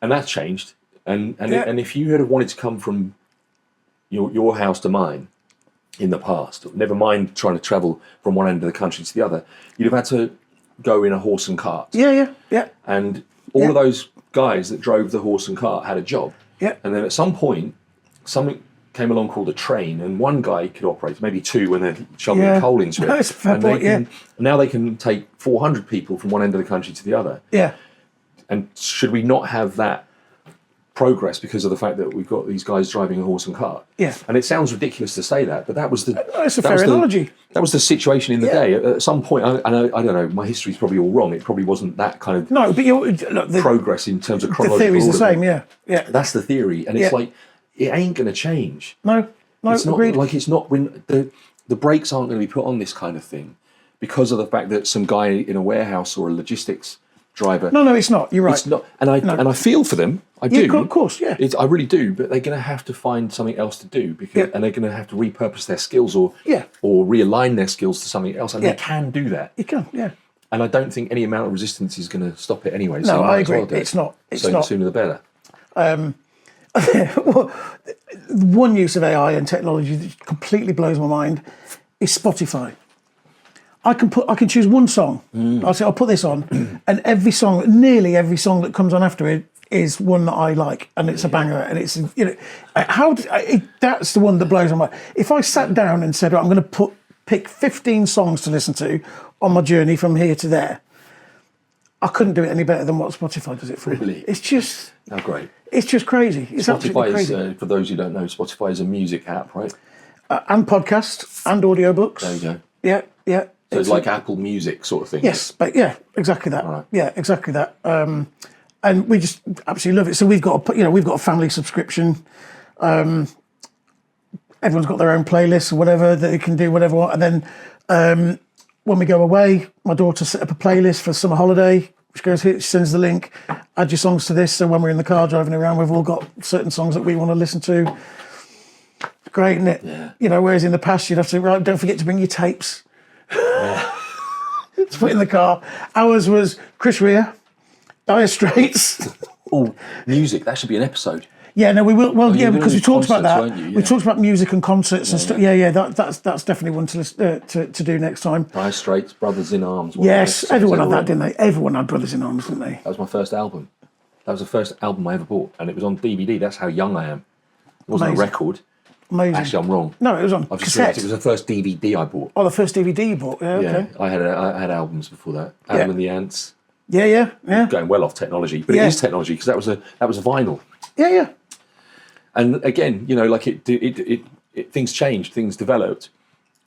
that's changed. And if you had have wanted to come from your house to mine in the past, never mind trying to travel from one end of the country to the other, you'd have had to go in a horse and cart. Yeah. And all of those guys that drove the horse and cart had a job. Yeah. And then at some point, something came along called a train, and one guy could operate, maybe two when they're shoveling coal into it. That's a fair point, now they can take 400 people from one end of the country to the other. Yeah. And should we not have that progress because of the fact that we've got these guys driving a horse and cart? Yeah. And it sounds ridiculous to say that, but that was the... That's a fair analogy. That was the situation in the day. At some point, I don't know, my history's probably all wrong. It probably wasn't that kind of progress in terms of chronological The theory's the order. same, yeah. That's the theory. And it's like, it ain't going to change. No, it's not, agreed. like it's not when the brakes aren't going to be put on this kind of thing because of the fact that some guy in a warehouse or a logistics driver. No, it's not. You're right. It's not, and I feel for them. I do. Yeah, of course, yeah. I really do. But they're going to have to find something else to do and they're going to have to repurpose their skills or realign their skills to something else. And they can do that. You can, yeah. And I don't think any amount of resistance is going to stop it anyway. No, so I agree. It's not. So the sooner the better. One use of AI and technology that completely blows my mind is Spotify. I can choose one song. I'll say I'll put this on, and nearly every song that comes on after it is one that I like, and it's a banger, and it's that's the one that blows my mind. If I sat down and said, I'm going to pick 15 songs to listen to on my journey from here to there, I couldn't do it any better than what Spotify does it for me. Really? It's just... Oh, great. It's just crazy. It's absolutely crazy. Spotify is, for those who don't know, Spotify is a music app, right? And podcasts and audiobooks. There you go. Yeah. So it's like Apple Music sort of thing. Yes, but exactly that. Right. Yeah, exactly that. And we just absolutely love it. So we've got a family subscription. Everyone's got their own playlists or whatever that they can do whatever. And then when we go away, my daughter set up a playlist for summer holiday, which goes here, she sends the link, add your songs to this. So when we're in the car driving around, we've all got certain songs that we want to listen to. Great, isn't it? Yeah. Whereas in the past you'd have to, don't forget to bring your tapes. Yeah. To put in the car. Ours was Chris Rea, Dire Straits. Oh, music, that should be an episode. Yeah, no, we will. Well, because we talked about that. Yeah. We talked about music and concerts and stuff. Yeah. That's definitely one to do next time. Dire Straits, Brothers in Arms. Yes, everyone had that, didn't they? Everyone had Brothers in Arms, didn't they? That was my first album. That was the first album I ever bought, and it was on DVD. That's how young I am. It wasn't a record. Amazing. Actually, I'm wrong. No, it was on cassette. It was the first DVD I bought. Oh, the first DVD you bought. Yeah, okay. I had albums before that. Adam and the Ants. Yeah. Going well off technology, but it is technology because that was a vinyl. Yeah. And again, things changed, things developed,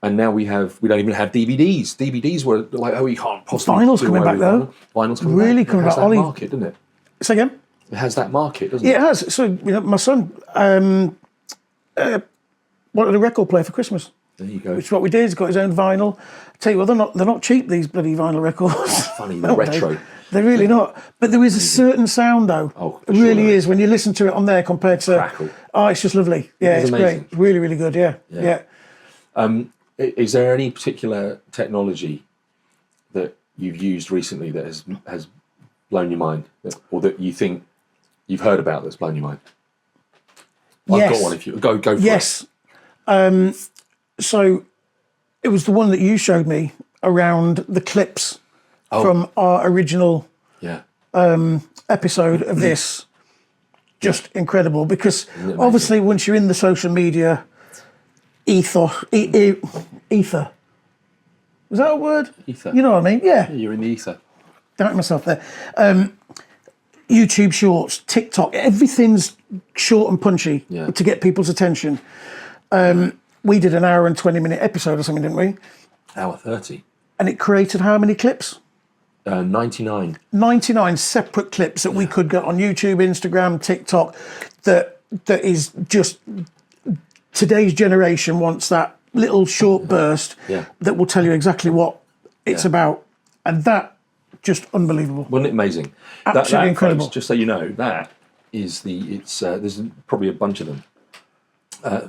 and now we don't even have DVDs. DVDs were like, you can't possibly. Vinyl's coming back though. Vinyl's coming really back. coming back. It has that market, doesn't it? Say again. It has that market, doesn't it? Yeah, it has. So my son wanted a record player for Christmas. There you go. Which is what we did. He's got his own vinyl. I tell you what, they're not cheap, these bloody vinyl records. Funny, they're retro. They're really not. But there is a certain sound, though. Oh, it really is when you listen to it on there compared to. Crackle. Oh, it's just lovely. Yeah, it's great. It's really, really good. Yeah. Is there any particular technology that you've used recently that has blown your mind, or that you think you've heard about that's blown your mind? I've got one. If you go for it. Yes. So it was the one that you showed me around the clips from our original episode of this. Just incredible, because obviously once you're in the social media ether. Was that a word? Ether. You know what I mean? Yeah. You're in the ether. Doubting myself there. YouTube Shorts, TikTok, everything's short and punchy to get people's attention. We did an hour and 20-minute episode or something, didn't we? Hour 30. And it created how many clips? 99. 99 separate clips that we could get on YouTube, Instagram, TikTok, that is just... Today's generation wants that little short burst that will tell you exactly what it's about. And that, just unbelievable. Wasn't it amazing? Absolutely incredible. Folks, just so you know, that is there's probably a bunch of them.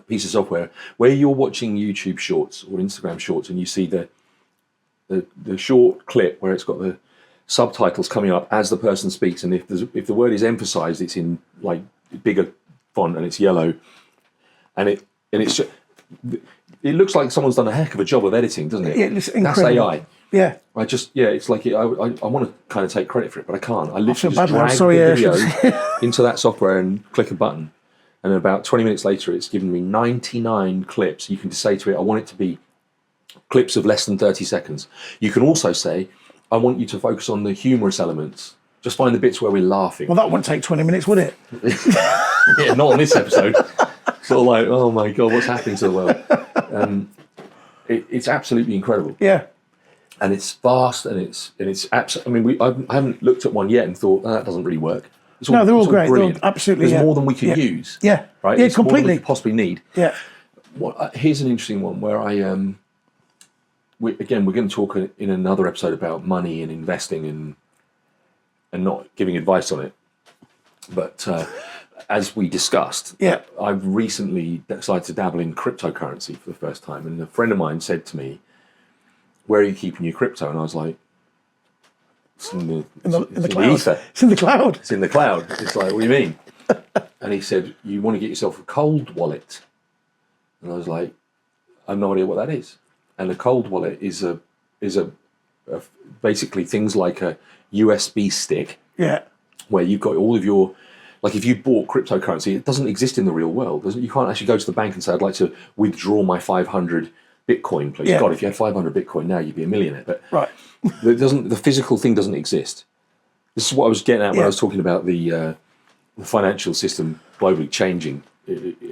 Piece of software where you're watching YouTube Shorts or Instagram Shorts and you see the the short clip where it's got the subtitles coming up as the person speaks, and if the word is emphasized, it's in like bigger font and it's yellow, and it's just, it looks like someone's done a heck of a job of editing, doesn't it? Yeah, it's incredible. That's AI. Yeah. It's like I want to kind of take credit for it, but I can't. I literally feel just bad now. drag the video into that software and click a button, and about 20 minutes later, it's given me 99 clips. You can just say to it, I want it to be clips of less than 30 seconds. You can also say, I want you to focus on the humorous elements. Just find the bits where we're laughing. Well, that wouldn't take 20 minutes, would it? Yeah, not on this episode. Sort of like, oh my God, what's happening to the world? It's absolutely incredible. Yeah. And it's fast, and it's absolutely. I haven't looked at one yet and thought, oh, that doesn't really work. They're all great. Brilliant. They're absolutely, There's more than we could use. Yeah. Right. Yeah, It's more than completely. we could possibly need. Yeah. Here's an interesting one where we're going to talk in another episode about money and investing and not giving advice on it. But as we discussed, I've recently decided to dabble in cryptocurrency for the first time, and a friend of mine said to me, "Where are you keeping your crypto?" And I was like, "It's in the cloud. ether. It's in the cloud. It's in the cloud." It's like, "What do you mean?" And he said, "You want to get yourself a cold wallet." And I was like, "I have no idea what that is." And a cold wallet is a basically things like a USB stick. Yeah. Where you've got all of your, like if you bought cryptocurrency, it doesn't exist in the real world. You can't actually go to the bank and say, I'd like to withdraw my 500 Bitcoin, please. Yeah. God, if you had 500 Bitcoin now, you'd be a millionaire. But Right. the physical thing doesn't exist. This is what I was getting at when I was talking about the financial system globally changing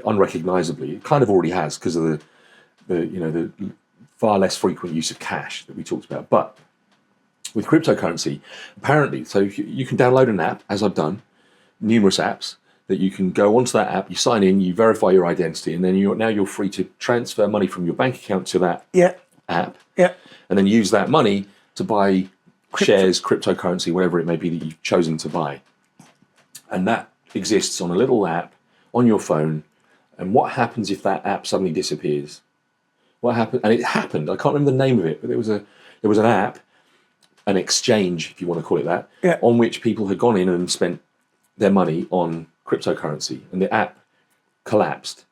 unrecognizably. It kind of already has because of the far less frequent use of cash that we talked about. But with cryptocurrency, apparently, so you can download an app, as I've done, numerous apps, that you can go onto that app, you sign in, you verify your identity, and then you're free to transfer money from your bank account to that app, and then use that money to buy shares, cryptocurrency, whatever it may be that you've chosen to buy. And that exists on a little app on your phone. And what happens if that app suddenly disappears? What happened? And it happened. I can't remember the name of it, but there was an app, an exchange, if you want to call it that, on which people had gone in and spent their money on cryptocurrency, and the app collapsed,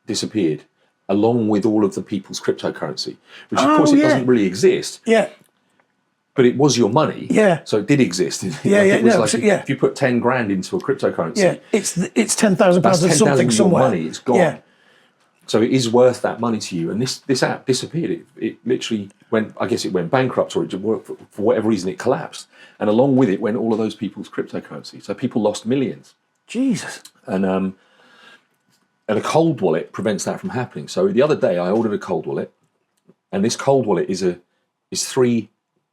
disappeared, along with all of the people's cryptocurrency, which of course it doesn't really exist. Yeah. But it was your money. Yeah. So it did exist. It was if you put 10 grand into a cryptocurrency. It's £10,000 that's of something of somewhere. Money, it's gone. Yeah. So it is worth that money to you. And this app disappeared. It literally went, I guess it went bankrupt, or for whatever reason it collapsed. And along with it went all of those people's cryptocurrency. So people lost millions. Jesus. And a cold wallet prevents that from happening. So the other day I ordered a cold wallet, and this cold wallet is 3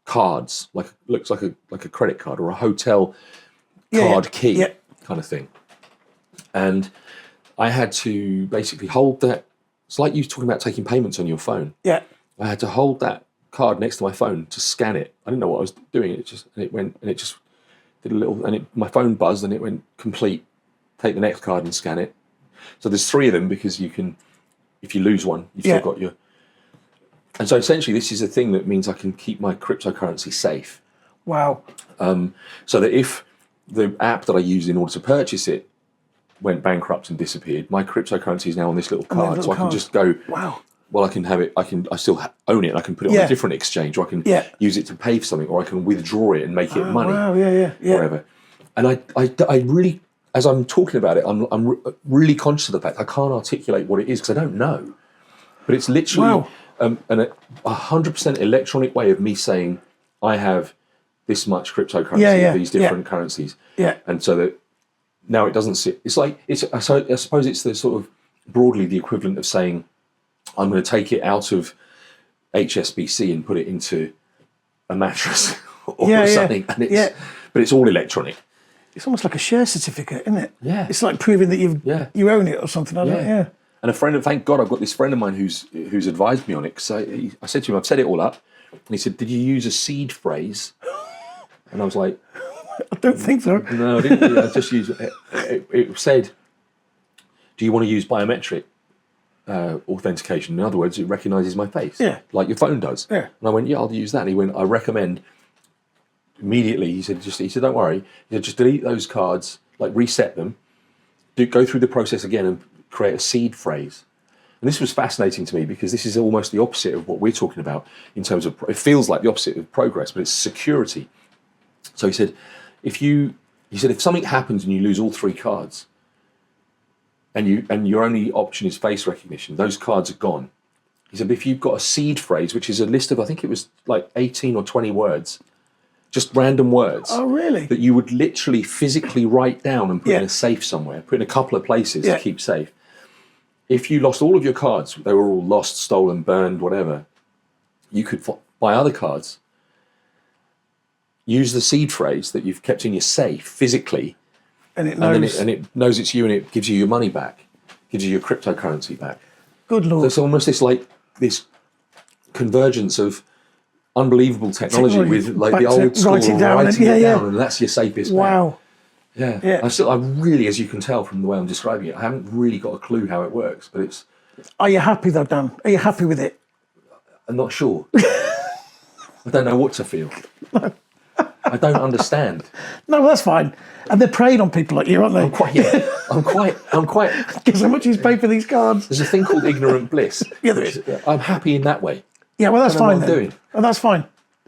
cards, looks like a credit card or a hotel card key kind of thing. And I had to basically hold that. It's like you talking about taking payments on your phone. Yeah. I had to hold that card next to my phone to scan it. I didn't know what I was doing. It just did a little, and my phone buzzed and it went complete. Take the next card and scan it. So there's 3 of them because you can, if you lose one, you've still got your. And so essentially, this is a thing that means I can keep my cryptocurrency safe. Wow. So that if the app that I used in order to purchase it went bankrupt and disappeared, my cryptocurrency is now on this little card. I can just go, wow. Well, I can have it. I still own it. And I can put it on a different exchange, or I can use it to pay for something, or I can withdraw it and make it money. Wow, yeah. Whatever. And I really, as I'm talking about it, I'm really conscious of the fact I can't articulate what it is because I don't know. But it's literally a 100% electronic way of me saying I have this much cryptocurrency, these different currencies, and so that now it doesn't sit. It's like I suppose it's the sort of broadly the equivalent of saying I'm going to take it out of HSBC and put it into a mattress or something, and but it's all electronic. It's almost like a share certificate, isn't it? Yeah. It's like proving that you own it or something. I don't know. And a friend, and thank God I've got this friend of mine who's advised me on it. Because I said to him, I've set it all up. And he said, did you use a seed phrase? And I was like, I don't think so. No, I didn't. I just used it. It said, do you want to use biometric? authentication. In other words, it recognises my face, like your phone does. Yeah. And I went, yeah, I'll use that. And he went, I recommend. Immediately, he said, don't worry. He said, just delete those cards, like reset them, go through the process again, and create a seed phrase. And this was fascinating to me because this is almost the opposite of what we're talking about in terms of. It feels like the opposite of progress, but it's security. So he said, if something happens and you lose all 3 cards, and your only option is face recognition, those cards are gone. He said, but if you've got a seed phrase, which is a list of, I think it was like 18 or 20 words, just random words. Oh, really? That you would literally physically write down and put in a safe somewhere, put in a couple of places to keep safe. If you lost all of your cards, they were all lost, stolen, burned, whatever, you could buy other cards, use the seed phrase that you've kept in your safe physically, and it knows it's you, and it gives you your money back, gives you your cryptocurrency back. Good Lord. So it's almost this convergence of unbelievable technology with like the old school writing it down, and that's your safest bet. Wow. Yeah. I really, as you can tell from the way I'm describing it, I haven't really got a clue how it works, but it's. Are you happy though, Dan? Are you happy with it? I'm not sure. I don't know what to feel. I don't understand. No, that's fine. And they're preying on people like you, aren't they? I'm quite. Guess how much he's paid for these cards? There's a thing called ignorant bliss. Yeah, there is. I'm happy in that way. Yeah, well, that's fine then. Doing. Oh, that's fine.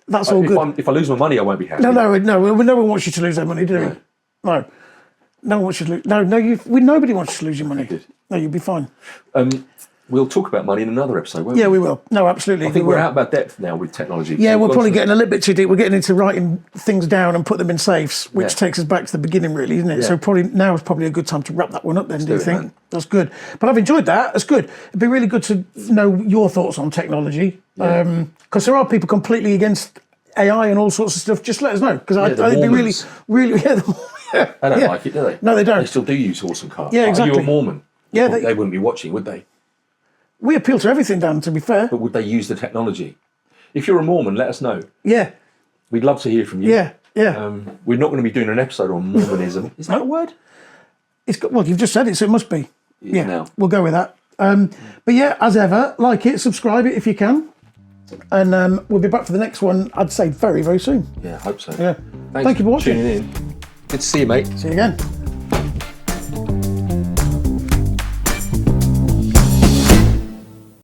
That's all good. If I lose my money, I won't be happy. No one wants you to lose their money, do we? No. No one wants you to lose. Nobody wants you to lose your money. Good. No, you'll be fine. We'll talk about money in another episode, won't we? Yeah, we will. No, absolutely. I think we're out about depth now with technology. Yeah, we're probably getting a little bit too deep. We're getting into writing things down and put them in safes, which takes us back to the beginning, really, isn't it? Yeah. So now is probably a good time to wrap that one up then, do you think? Man. That's good. But I've enjoyed that. That's good. It'd be really good to know your thoughts on technology. Because there are people completely against AI and all sorts of stuff. Just let us know. Because I think it'd be really... They don't like it, do they? No, they don't. They still do use horse and cart. Yeah, exactly. Are you a Mormon? Yeah, they wouldn't be watching, would they? We appeal to everything, Dan, to be fair. But would they use the technology? If you're a Mormon, let us know. Yeah. We'd love to hear from you. Yeah. We're not going to be doing an episode on Mormonism. Is that a word? Well, you've just said it, so it must be. Yeah, now. We'll go with that. But yeah, as ever, like it, subscribe it if you can. And we'll be back for the next one, I'd say very, very soon. Yeah, I hope so. Yeah. Thank you for watching. Tuning in. Good to see you, mate. See you again.